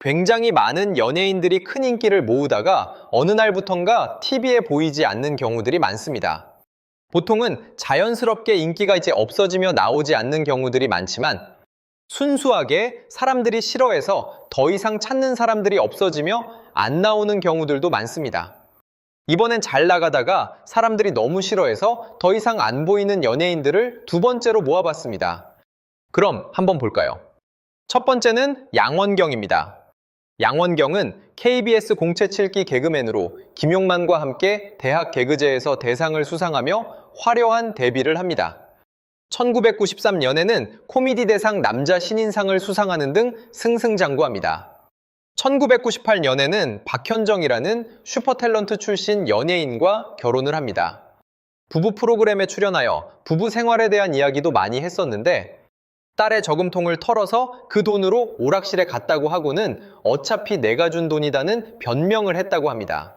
굉장히 많은 연예인들이 큰 인기를 모으다가 어느 날부턴가 TV에 보이지 않는 경우들이 많습니다. 보통은 자연스럽게 인기가 이제 없어지며 나오지 않는 경우들이 많지만 순수하게 사람들이 싫어해서 더 이상 찾는 사람들이 없어지며 안 나오는 경우들도 많습니다. 이번엔 잘 나가다가 사람들이 너무 싫어해서 더 이상 안 보이는 연예인들을 두 번째로 모아봤습니다. 그럼 한번 볼까요? 첫 번째는 양원경입니다. 양원경은 KBS 공채 7기 개그맨으로 김용만과 함께 대학 개그제에서 대상을 수상하며 화려한 데뷔를 합니다. 1993년에는 코미디 대상 남자 신인상을 수상하는 등 승승장구합니다. 1998년에는 박현정이라는 슈퍼탤런트 출신 연예인과 결혼을 합니다. 부부 프로그램에 출연하여 부부 생활에 대한 이야기도 많이 했었는데 딸의 저금통을 털어서 그 돈으로 오락실에 갔다고 하고는 어차피 내가 준 돈이다는 변명을 했다고 합니다.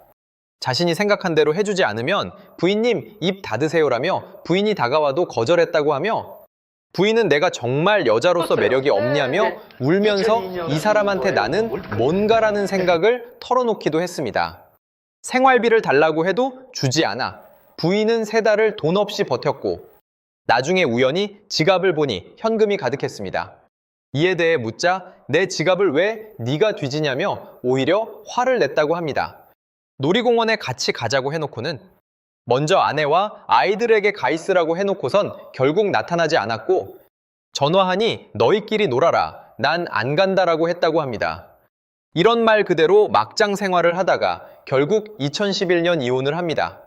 자신이 생각한 대로 해주지 않으면 부인님 입 닫으세요라며 부인이 다가와도 거절했다고 하며 부인은 내가 정말 여자로서 매력이 없냐며 울면서 이 사람한테 나는 뭔가라는 생각을 털어놓기도 했습니다. 생활비를 달라고 해도 주지 않아 부인은 3달을 돈 없이 버텼고 나중에 우연히 지갑을 보니 현금이 가득했습니다. 이에 대해 묻자 내 지갑을 왜 네가 뒤지냐며 오히려 화를 냈다고 합니다. 놀이공원에 같이 가자고 해놓고는 먼저 아내와 아이들에게 가 있으라고 해놓고선 결국 나타나지 않았고 전화하니 너희끼리 놀아라, 난 안 간다라고 했다고 합니다. 이런 말 그대로 막장 생활을 하다가 결국 2011년 이혼을 합니다.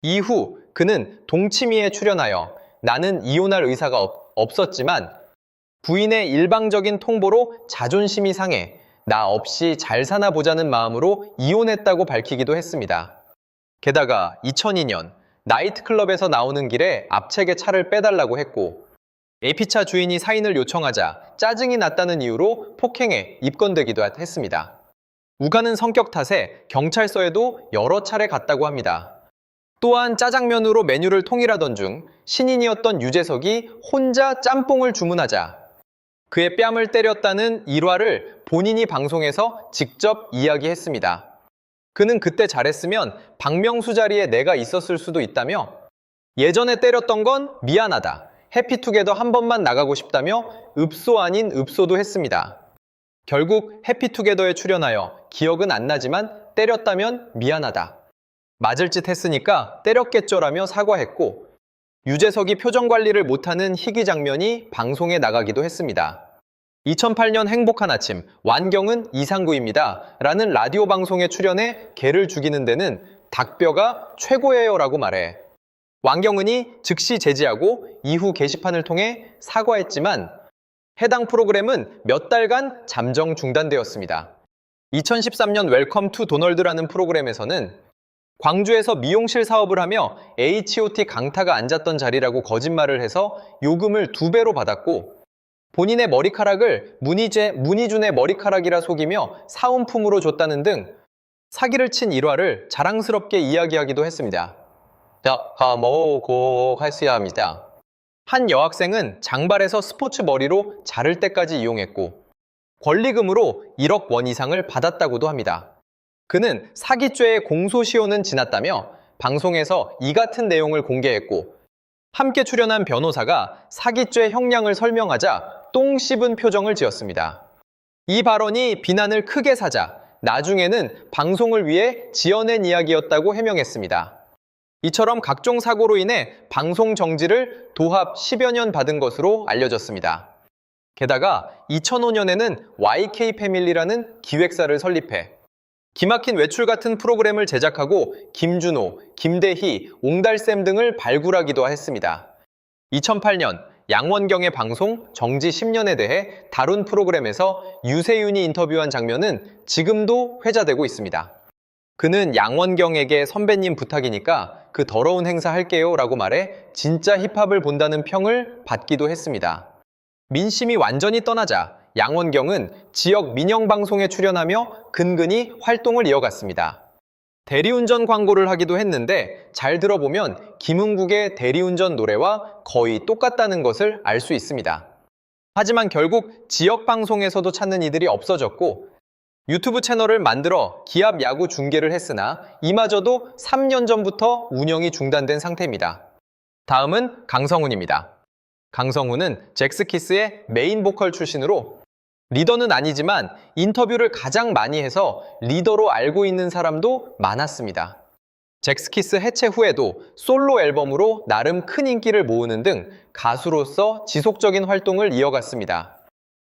이후 그는 동치미에 출연하여 나는 이혼할 의사가 없었지만 부인의 일방적인 통보로 자존심이 상해 나 없이 잘 사나 보자는 마음으로 이혼했다고 밝히기도 했습니다. 게다가 2002년 나이트클럽에서 나오는 길에 앞책에 차를 빼달라고 했고 AP차 주인이 사인을 요청하자 짜증이 났다는 이유로 폭행에 입건되기도 했습니다. 우가는 성격 탓에 경찰서에도 여러 차례 갔다고 합니다. 또한 짜장면으로 메뉴를 통일하던 중 신인이었던 유재석이 혼자 짬뽕을 주문하자 그의 뺨을 때렸다는 일화를 본인이 방송에서 직접 이야기했습니다. 그는 그때 잘했으면 박명수 자리에 내가 있었을 수도 있다며 예전에 때렸던 건 미안하다. 해피투게더 한 번만 나가고 싶다며 읍소 아닌 읍소도 했습니다. 결국 해피투게더에 출연하여 기억은 안 나지만 때렸다면 미안하다. 맞을 짓 했으니까 때렸겠죠라며 사과했고 유재석이 표정 관리를 못하는 희귀 장면이 방송에 나가기도 했습니다. 2008년 행복한 아침, 완경은 이상구입니다. 라는 라디오 방송에 출연해 개를 죽이는 데는 닭뼈가 최고예요 라고 말해 완경은이 즉시 제지하고 이후 게시판을 통해 사과했지만 해당 프로그램은 몇 달간 잠정 중단되었습니다. 2013년 웰컴 투 도널드라는 프로그램에서는 광주에서 미용실 사업을 하며 H.O.T 강타가 앉았던 자리라고 거짓말을 해서 요금을 2배로 받았고 본인의 머리카락을 문희준의 머리카락이라 속이며 사은품으로 줬다는 등 사기를 친 일화를 자랑스럽게 이야기하기도 했습니다. 합니다. 한 여학생은 장발에서 스포츠 머리로 자를 때까지 이용했고 권리금으로 1억 원 이상을 받았다고도 합니다. 그는 사기죄의 공소시효는 지났다며 방송에서 이 같은 내용을 공개했고 함께 출연한 변호사가 사기죄 형량을 설명하자 똥 씹은 표정을 지었습니다. 이 발언이 비난을 크게 사자 나중에는 방송을 위해 지어낸 이야기였다고 해명했습니다. 이처럼 각종 사고로 인해 방송 정지를 도합 10여 년 받은 것으로 알려졌습니다. 게다가 2005년에는 YK 패밀리라는 기획사를 설립해 기막힌 외출 같은 프로그램을 제작하고 김준호, 김대희, 옹달샘 등을 발굴하기도 했습니다. 2008년 양원경의 방송 정지 10년에 대해 다룬 프로그램에서 유세윤이 인터뷰한 장면은 지금도 회자되고 있습니다. 그는 양원경에게 선배님 부탁이니까 그 더러운 행사 할게요 라고 말해 진짜 힙합을 본다는 평을 받기도 했습니다. 민심이 완전히 떠나자 양원경은 지역 민영방송에 출연하며 근근히 활동을 이어갔습니다. 대리운전 광고를 하기도 했는데 잘 들어보면 김흥국의 대리운전 노래와 거의 똑같다는 것을 알 수 있습니다. 하지만 결국 지역 방송에서도 찾는 이들이 없어졌고 유튜브 채널을 만들어 기합 야구 중계를 했으나 이마저도 3년 전부터 운영이 중단된 상태입니다. 다음은 강성훈입니다. 강성훈은 잭스키스의 메인 보컬 출신으로 리더는 아니지만 인터뷰를 가장 많이 해서 리더로 알고 있는 사람도 많았습니다. 잭스키스 해체 후에도 솔로 앨범으로 나름 큰 인기를 모으는 등 가수로서 지속적인 활동을 이어갔습니다.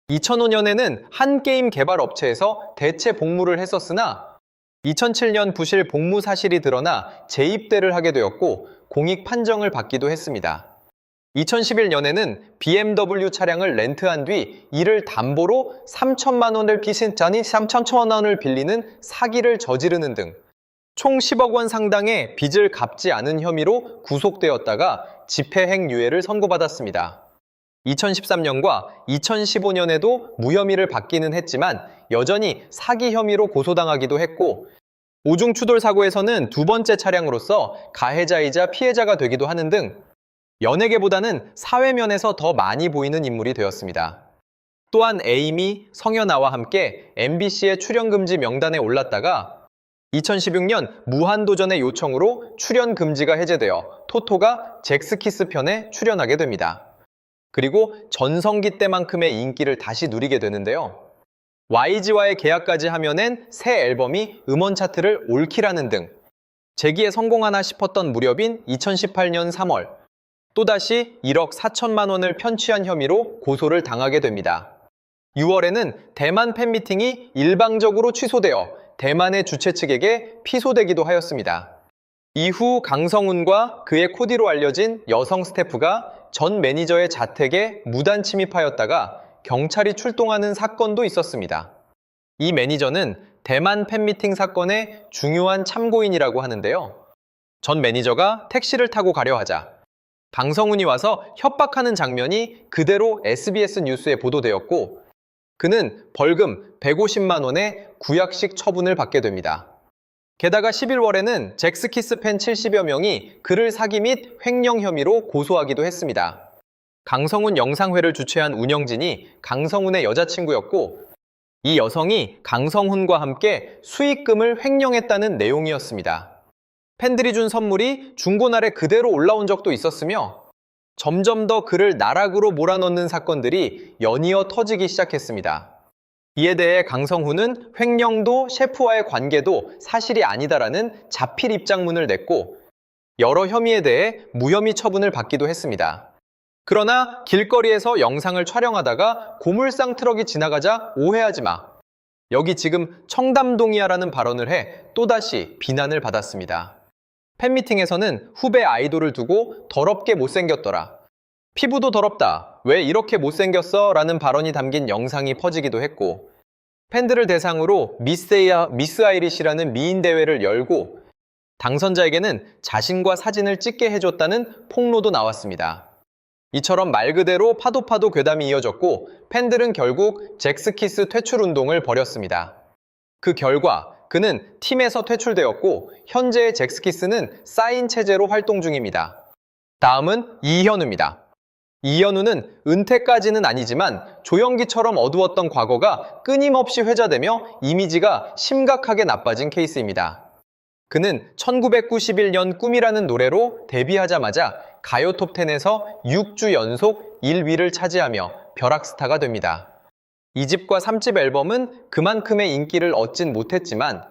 2005년에는 한 게임 개발 업체에서 대체 복무를 했었으나 2007년 부실 복무 사실이 드러나 재입대를 하게 되었고 공익 판정을 받기도 했습니다. 2011년에는 BMW 차량을 렌트한 뒤 이를 담보로 3천만 원을 빚은 자니 3천만 원을 빌리는 사기를 저지르는 등 총 10억 원 상당의 빚을 갚지 않은 혐의로 구속되었다가 집행유예를 선고받았습니다. 2013년과 2015년에도 무혐의를 받기는 했지만 여전히 사기 혐의로 고소당하기도 했고 오중추돌 사고에서는 두 번째 차량으로서 가해자이자 피해자가 되기도 하는 등 연예계보다는 사회면에서 더 많이 보이는 인물이 되었습니다. 또한 에이미, 성현아와 함께 MBC의 출연금지 명단에 올랐다가 2016년 무한도전의 요청으로 출연 금지가 해제되어 토토가 잭스키스 편에 출연하게 됩니다. 그리고 전성기 때만큼의 인기를 다시 누리게 되는데요. YG와의 계약까지 하면은 새 앨범이 음원 차트를 올킬하는 등 재기에 성공하나 싶었던 무렵인 2018년 3월 또다시 1억 4천만 원을 편취한 혐의로 고소를 당하게 됩니다. 6월에는 대만 팬미팅이 일방적으로 취소되어 대만의 주최 측에게 피소되기도 하였습니다. 이후 강성훈과 그의 코디로 알려진 여성 스태프가 전 매니저의 자택에 무단 침입하였다가 경찰이 출동하는 사건도 있었습니다. 이 매니저는 대만 팬미팅 사건의 중요한 참고인이라고 하는데요. 전 매니저가 택시를 타고 가려 하자 강성훈이 와서 협박하는 장면이 그대로 SBS 뉴스에 보도되었고 그는 벌금 150만 원의 구약식 처분을 받게 됩니다. 게다가 11월에는 잭스키스 팬 70여 명이 그를 사기 및 횡령 혐의로 고소하기도 했습니다. 강성훈 영상회를 주최한 운영진이 강성훈의 여자친구였고 이 여성이 강성훈과 함께 수익금을 횡령했다는 내용이었습니다. 팬들이 준 선물이 중고날에 그대로 올라온 적도 있었으며 점점 더 그를 나락으로 몰아넣는 사건들이 연이어 터지기 시작했습니다. 이에 대해 강성훈은 횡령도 셰프와의 관계도 사실이 아니다라는 자필 입장문을 냈고 여러 혐의에 대해 무혐의 처분을 받기도 했습니다. 그러나 길거리에서 영상을 촬영하다가 고물상 트럭이 지나가자 오해하지 마. 여기 지금 청담동이야라는 발언을 해 또다시 비난을 받았습니다. 팬미팅에서는 후배 아이돌을 두고 더럽게 못생겼더라. 피부도 더럽다. 왜 이렇게 못생겼어? 라는 발언이 담긴 영상이 퍼지기도 했고 팬들을 대상으로 미스 아이리시라는 미인 대회를 열고 당선자에게는 자신과 사진을 찍게 해줬다는 폭로도 나왔습니다. 이처럼 말 그대로 파도 괴담이 이어졌고 팬들은 결국 잭스키스 퇴출 운동을 벌였습니다. 그 결과 그는 팀에서 퇴출되었고 현재의 잭스키스는 사인 체제로 활동 중입니다. 다음은 이현우입니다. 이현우는 은퇴까지는 아니지만 조영기처럼 어두웠던 과거가 끊임없이 회자되며 이미지가 심각하게 나빠진 케이스입니다. 그는 1991년 꿈이라는 노래로 데뷔하자마자 가요 톱10에서 6주 연속 1위를 차지하며 벼락스타가 됩니다. 2집과 3집 앨범은 그만큼의 인기를 얻진 못했지만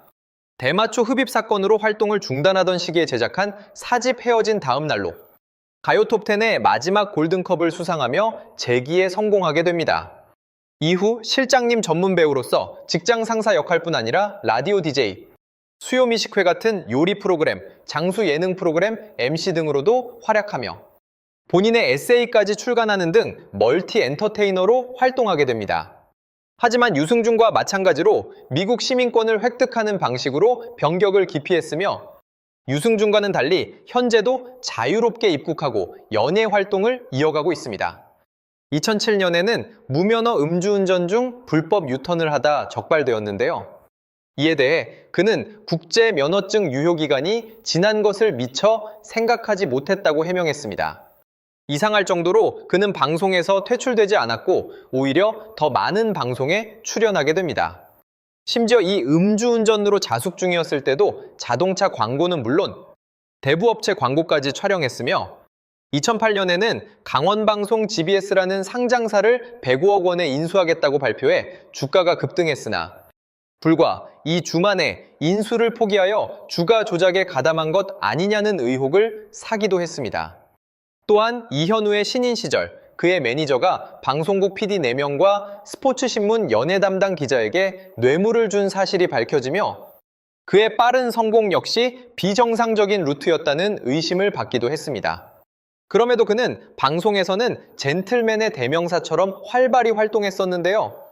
대마초 흡입 사건으로 활동을 중단하던 시기에 제작한 4집 헤어진 다음 날로 가요 톱10의 마지막 골든컵을 수상하며 재기에 성공하게 됩니다. 이후 실장님 전문 배우로서 직장 상사 역할뿐 아니라 라디오 DJ, 수요 미식회 같은 요리 프로그램, 장수 예능 프로그램 MC 등으로도 활약하며 본인의 에세이까지 출간하는 등 멀티 엔터테이너로 활동하게 됩니다. 하지만 유승준과 마찬가지로 미국 시민권을 획득하는 방식으로 병격을 기피했으며 유승준과는 달리 현재도 자유롭게 입국하고 연예 활동을 이어가고 있습니다. 2007년에는 무면허 음주운전 중 불법 유턴을 하다 적발되었는데요. 이에 대해 그는 국제 면허증 유효기간이 지난 것을 미처 생각하지 못했다고 해명했습니다. 이상할 정도로 그는 방송에서 퇴출되지 않았고 오히려 더 많은 방송에 출연하게 됩니다. 심지어 이 음주운전으로 자숙 중이었을 때도 자동차 광고는 물론 대부업체 광고까지 촬영했으며 2008년에는 강원방송 GBS라는 상장사를 105억 원에 인수하겠다고 발표해 주가가 급등했으나 불과 2주 만에 인수를 포기하여 주가 조작에 가담한 것 아니냐는 의혹을 사기도 했습니다. 또한 이현우의 신인 시절 그의 매니저가 방송국 PD 4명과 스포츠신문 연예 담당 기자에게 뇌물을 준 사실이 밝혀지며 그의 빠른 성공 역시 비정상적인 루트였다는 의심을 받기도 했습니다. 그럼에도 그는 방송에서는 젠틀맨의 대명사처럼 활발히 활동했었는데요.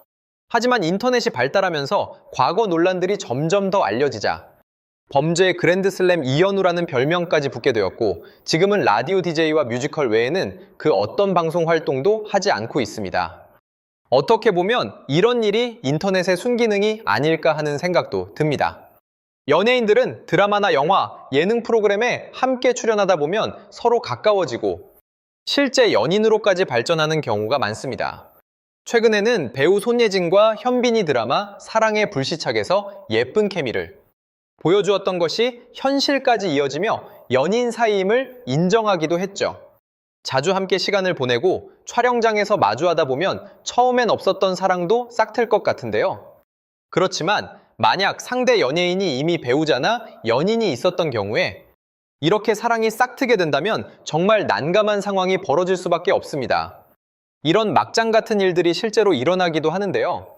하지만 인터넷이 발달하면서 과거 논란들이 점점 더 알려지자 범죄의 그랜드슬램 이현우라는 별명까지 붙게 되었고 지금은 라디오 DJ와 뮤지컬 외에는 그 어떤 방송 활동도 하지 않고 있습니다. 어떻게 보면 이런 일이 인터넷의 순기능이 아닐까 하는 생각도 듭니다. 연예인들은 드라마나 영화, 예능 프로그램에 함께 출연하다 보면 서로 가까워지고 실제 연인으로까지 발전하는 경우가 많습니다. 최근에는 배우 손예진과 현빈이 드라마 사랑의 불시착에서 예쁜 케미를 보여주었던 것이 현실까지 이어지며 연인 사이임을 인정하기도 했죠. 자주 함께 시간을 보내고 촬영장에서 마주하다 보면 처음엔 없었던 사랑도 싹틀 것 같은데요. 그렇지만 만약 상대 연예인이 이미 배우자나 연인이 있었던 경우에 이렇게 사랑이 싹트게 된다면 정말 난감한 상황이 벌어질 수밖에 없습니다. 이런 막장 같은 일들이 실제로 일어나기도 하는데요.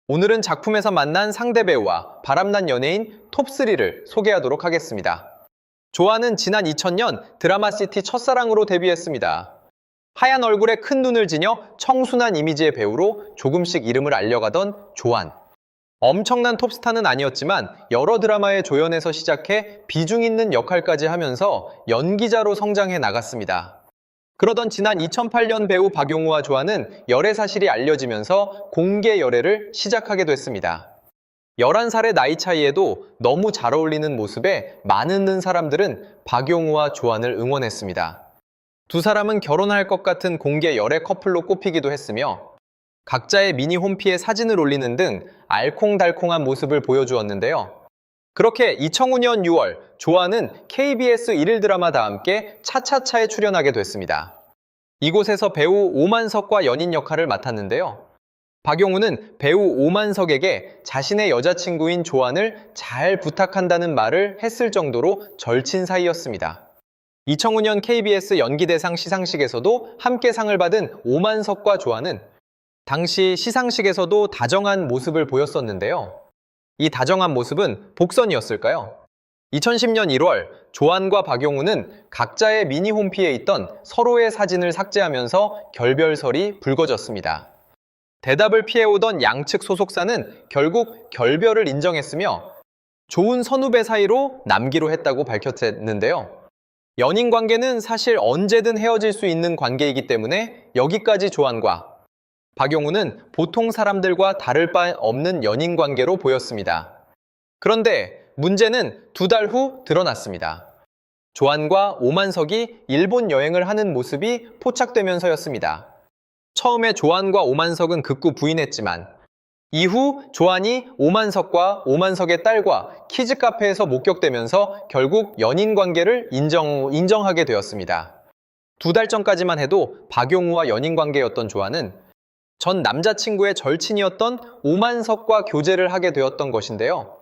오늘은 작품에서 만난 상대 배우와 바람난 연예인 톱3를 소개하도록 하겠습니다. 조아는 지난 2000년 드라마시티 첫사랑으로 데뷔했습니다. 하얀 얼굴에 큰 눈을 지녀 청순한 이미지의 배우로 조금씩 이름을 알려가던 조안. 엄청난 톱스타는 아니었지만 여러 드라마의 조연에서 시작해 비중 있는 역할까지 하면서 연기자로 성장해 나갔습니다. 그러던 지난 2008년 배우 박용우와 조아는 열애 사실이 알려지면서 공개 열애를 시작하게 됐습니다. 11살의 나이 차이에도 너무 잘 어울리는 모습에 많은 사람들은 박용우와 조안을 응원했습니다. 두 사람은 결혼할 것 같은 공개 열애 커플로 꼽히기도 했으며 각자의 미니 홈피에 사진을 올리는 등 알콩달콩한 모습을 보여주었는데요. 그렇게 2005년 6월 조아는 KBS 1일 드라마다 함께 차차차에 출연하게 됐습니다. 이곳에서 배우 오만석과 연인 역할을 맡았는데요. 박용우는 배우 오만석에게 자신의 여자친구인 조안을 잘 부탁한다는 말을 했을 정도로 절친 사이였습니다. 2005년 KBS 연기대상 시상식에서도 함께 상을 받은 오만석과 조안은 당시 시상식에서도 다정한 모습을 보였었는데요. 이 다정한 모습은 복선이었을까요? 2010년 1월 조안과 박용우는 각자의 미니 홈피에 있던 서로의 사진을 삭제하면서 결별설이 불거졌습니다. 대답을 피해오던 양측 소속사는 결국 결별을 인정했으며 좋은 선후배 사이로 남기로 했다고 밝혔는데요. 연인 관계는 사실 언제든 헤어질 수 있는 관계이기 때문에 여기까지 조안과 박용우는 보통 사람들과 다를 바 없는 연인 관계로 보였습니다. 그런데 문제는 2달 후 드러났습니다. 조안과 오만석이 일본 여행을 하는 모습이 포착되면서였습니다. 처음에 조안과 오만석은 극구 부인했지만 이후 조안이 오만석과 오만석의 딸과 키즈 카페에서 목격되면서 결국 연인 관계를 인정하게 되었습니다. 2달 전까지만 해도 박용우와 연인 관계였던 조안은 전 남자친구의 절친이었던 오만석과 교제를 하게 되었던 것인데요.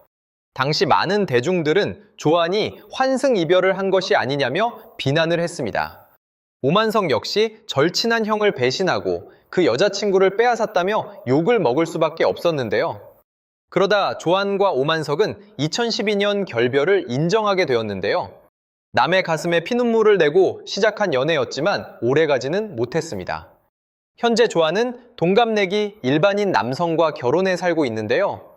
당시 많은 대중들은 조안이 환승 이별을 한 것이 아니냐며 비난을 했습니다. 오만석 역시 절친한 형을 배신하고 그 여자친구를 빼앗았다며 욕을 먹을 수밖에 없었는데요. 그러다 조안과 오만석은 2012년 결별을 인정하게 되었는데요. 남의 가슴에 피눈물을 내고 시작한 연애였지만 오래가지는 못했습니다. 현재 조안은 동갑내기 일반인 남성과 결혼해 살고 있는데요.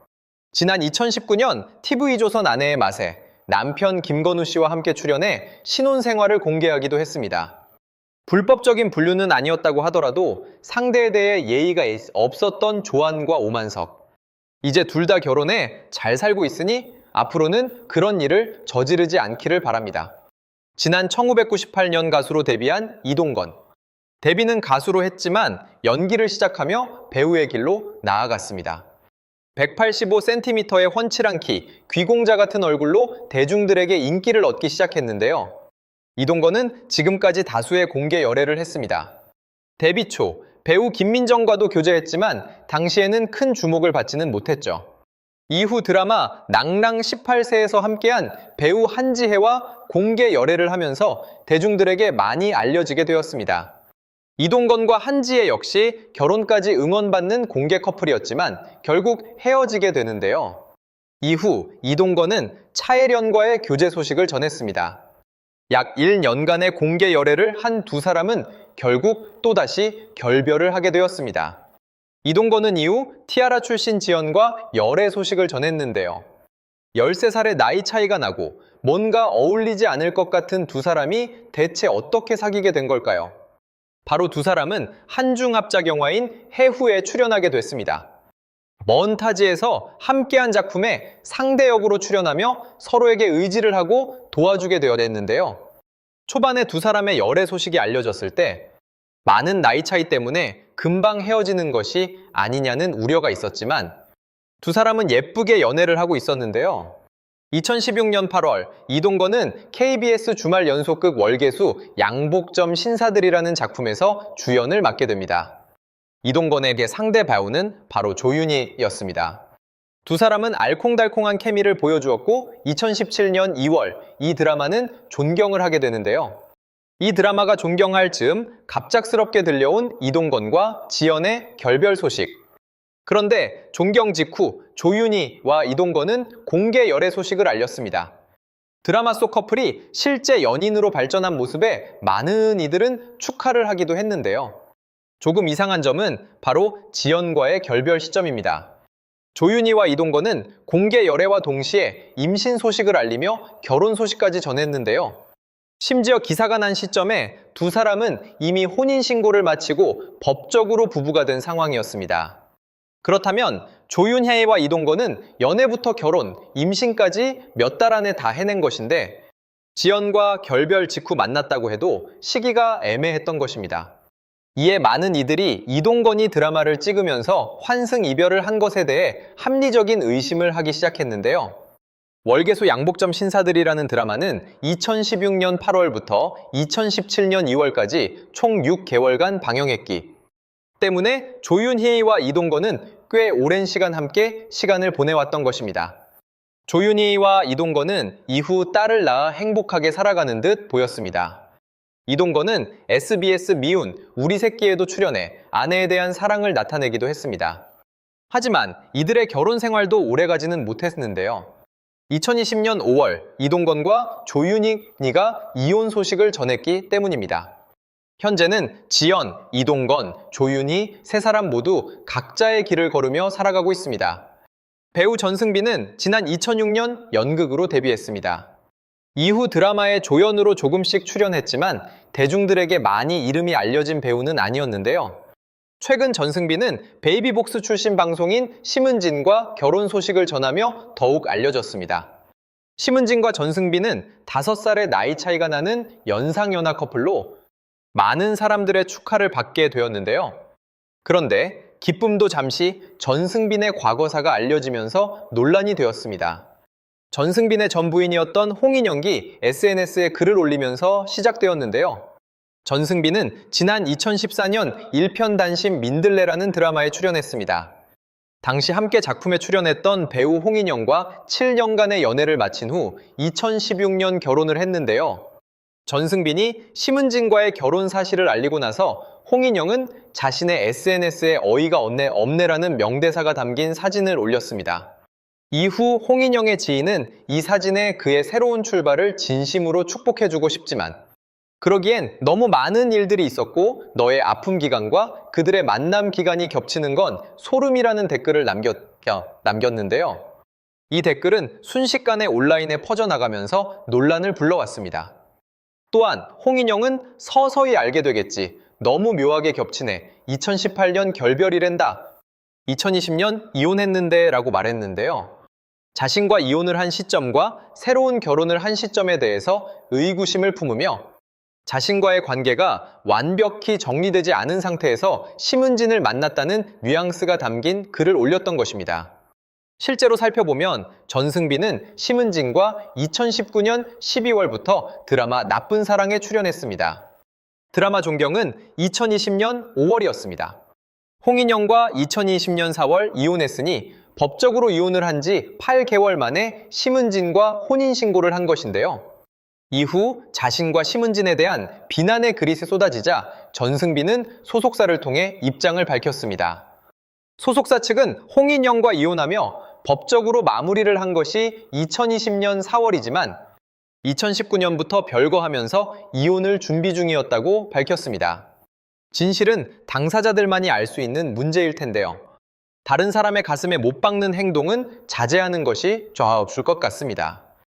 지난 2019년 TV조선 아내의 맛에 남편 김건우 씨와 함께 출연해 신혼생활을 공개하기도 했습니다. 불법적인 분류는 아니었다고 하더라도 상대에 대해 예의가 없었던 조안과 오만석. 이제 둘 다 결혼해 잘 살고 있으니 앞으로는 그런 일을 저지르지 않기를 바랍니다. 지난 1998년 가수로 데뷔한 이동건. 데뷔는 가수로 했지만 연기를 시작하며 배우의 길로 나아갔습니다. 185cm의 훤칠한 키, 귀공자 같은 얼굴로 대중들에게 인기를 얻기 시작했는데요. 이동건은 지금까지 다수의 공개 열애를 했습니다. 데뷔 초 배우 김민정과도 교제했지만 당시에는 큰 주목을 받지는 못했죠. 이후 드라마 낭랑 18세에서 함께한 배우 한지혜와 공개 열애를 하면서 대중들에게 많이 알려지게 되었습니다. 이동건과 한지혜 역시 결혼까지 응원받는 공개 커플이었지만 결국 헤어지게 되는데요. 이후 이동건은 차혜련과의 교제 소식을 전했습니다. 약 1년간의 공개 열애를 한 두 사람은 결국 또다시 결별을 하게 되었습니다. 이동건은 이후 티아라 출신 지연과 열애 소식을 전했는데요. 13살의 나이 차이가 나고 뭔가 어울리지 않을 것 같은 두 사람이 대체 어떻게 사귀게 된 걸까요? 바로 두 사람은 한중합작 영화인 해후에 출연하게 됐습니다. 먼 타지에서 함께한 작품에 상대 역으로 출연하며 서로에게 의지를 하고 도와주게 되었는데요. 초반에 두 사람의 열애 소식이 알려졌을 때 많은 나이 차이 때문에 금방 헤어지는 것이 아니냐는 우려가 있었지만 두 사람은 예쁘게 연애를 하고 있었는데요. 2016년 8월 이동건은 KBS 주말 연속극 월계수 양복점 신사들이라는 작품에서 주연을 맡게 됩니다. 이동건에게 상대 배우는 바로 조윤희였습니다. 두 사람은 알콩달콩한 케미를 보여주었고 2017년 2월 이 드라마는 존경을 하게 되는데요. 이 드라마가 존경할 즈음 갑작스럽게 들려온 이동건과 지연의 결별 소식. 그런데 존경 직후 조윤희와 이동건은 공개 열애 소식을 알렸습니다. 드라마 속 커플이 실제 연인으로 발전한 모습에 많은 이들은 축하를 하기도 했는데요. 조금 이상한 점은 바로 지연과의 결별 시점입니다. 조윤희와 이동건은 공개 열애와 동시에 임신 소식을 알리며 결혼 소식까지 전했는데요. 심지어 기사가 난 시점에 두 사람은 이미 혼인신고를 마치고 법적으로 부부가 된 상황이었습니다. 그렇다면 조윤혜와 이동건은 연애부터 결혼, 임신까지 몇 달 안에 다 해낸 것인데 지연과 결별 직후 만났다고 해도 시기가 애매했던 것입니다. 이에 많은 이들이 이동건이 드라마를 찍으면서 환승 이별을 한 것에 대해 합리적인 의심을 하기 시작했는데요. 월계수 양복점 신사들이라는 드라마는 2016년 8월부터 2017년 2월까지 총 6개월간 방영했기 때문에 조윤희와 이동건은 꽤 오랜 시간 함께 시간을 보내왔던 것입니다. 조윤희와 이동건은 이후 딸을 낳아 행복하게 살아가는 듯 보였습니다. 이동건은 SBS 미운 우리 새끼에도 출연해 아내에 대한 사랑을 나타내기도 했습니다. 하지만 이들의 결혼 생활도 오래가지는 못했는데요. 2020년 5월 이동건과 조윤희가 이혼 소식을 전했기 때문입니다. 현재는 지연, 이동건, 조윤희 세 사람 모두 각자의 길을 걸으며 살아가고 있습니다. 배우 전승빈은 지난 2006년 연극으로 데뷔했습니다. 이후 드라마에 조연으로 조금씩 출연했지만 대중들에게 많이 이름이 알려진 배우는 아니었는데요. 최근 전승빈은 베이비복스 출신 방송인 심은진과 결혼 소식을 전하며 더욱 알려졌습니다. 심은진과 전승빈은 5살의 나이 차이가 나는 연상연하 커플로 많은 사람들의 축하를 받게 되었는데요. 그런데 기쁨도 잠시 전승빈의 과거사가 알려지면서 논란이 되었습니다. 전승빈의 전 부인이었던 홍인영이 SNS에 글을 올리면서 시작되었는데요. 전승빈은 지난 2014년 일편단심 민들레라는 드라마에 출연했습니다. 당시 함께 작품에 출연했던 배우 홍인영과 7년간의 연애를 마친 후 2016년 결혼을 했는데요. 전승빈이 심은진과의 결혼 사실을 알리고 나서 홍인영은 자신의 SNS에 어이가 없네라는 명대사가 담긴 사진을 올렸습니다. 이후 홍인영의 지인은 이 사진에 그의 새로운 출발을 진심으로 축복해주고 싶지만 그러기엔 너무 많은 일들이 있었고 너의 아픔 기간과 그들의 만남 기간이 겹치는 건 소름이라는 댓글을 남겼는데요. 이 댓글은 순식간에 온라인에 퍼져나가면서 논란을 불러왔습니다. 또한 홍인영은 서서히 알게 되겠지. 너무 묘하게 겹치네. 2018년 결별이랜다. 2020년 이혼했는데 라고 말했는데요. 자신과 이혼을 한 시점과 새로운 결혼을 한 시점에 대해서 의구심을 품으며 자신과의 관계가 완벽히 정리되지 않은 상태에서 심은진을 만났다는 뉘앙스가 담긴 글을 올렸던 것입니다. 실제로 살펴보면 전승빈은 심은진과 2019년 12월부터 드라마 나쁜 사랑에 출연했습니다. 드라마 종경은 2020년 5월이었습니다. 홍인영과 2020년 4월 이혼했으니 법적으로 이혼을 한 지 8개월 만에 심은진과 혼인신고를 한 것인데요. 이후 자신과 심은진에 대한 비난의 글이 쏟아지자 전승빈은 소속사를 통해 입장을 밝혔습니다. 소속사 측은 홍인영과 이혼하며 법적으로 마무리를 한 것이 2020년 4월이지만 2019년부터 별거하면서 이혼을 준비 중이었다고 밝혔습니다. 진실은 당사자들만이 알 수 있는 문제일 텐데요. 다른 사람의 가슴에 못 박는 행동은 자제하는 것이 좋을 것 같습니다.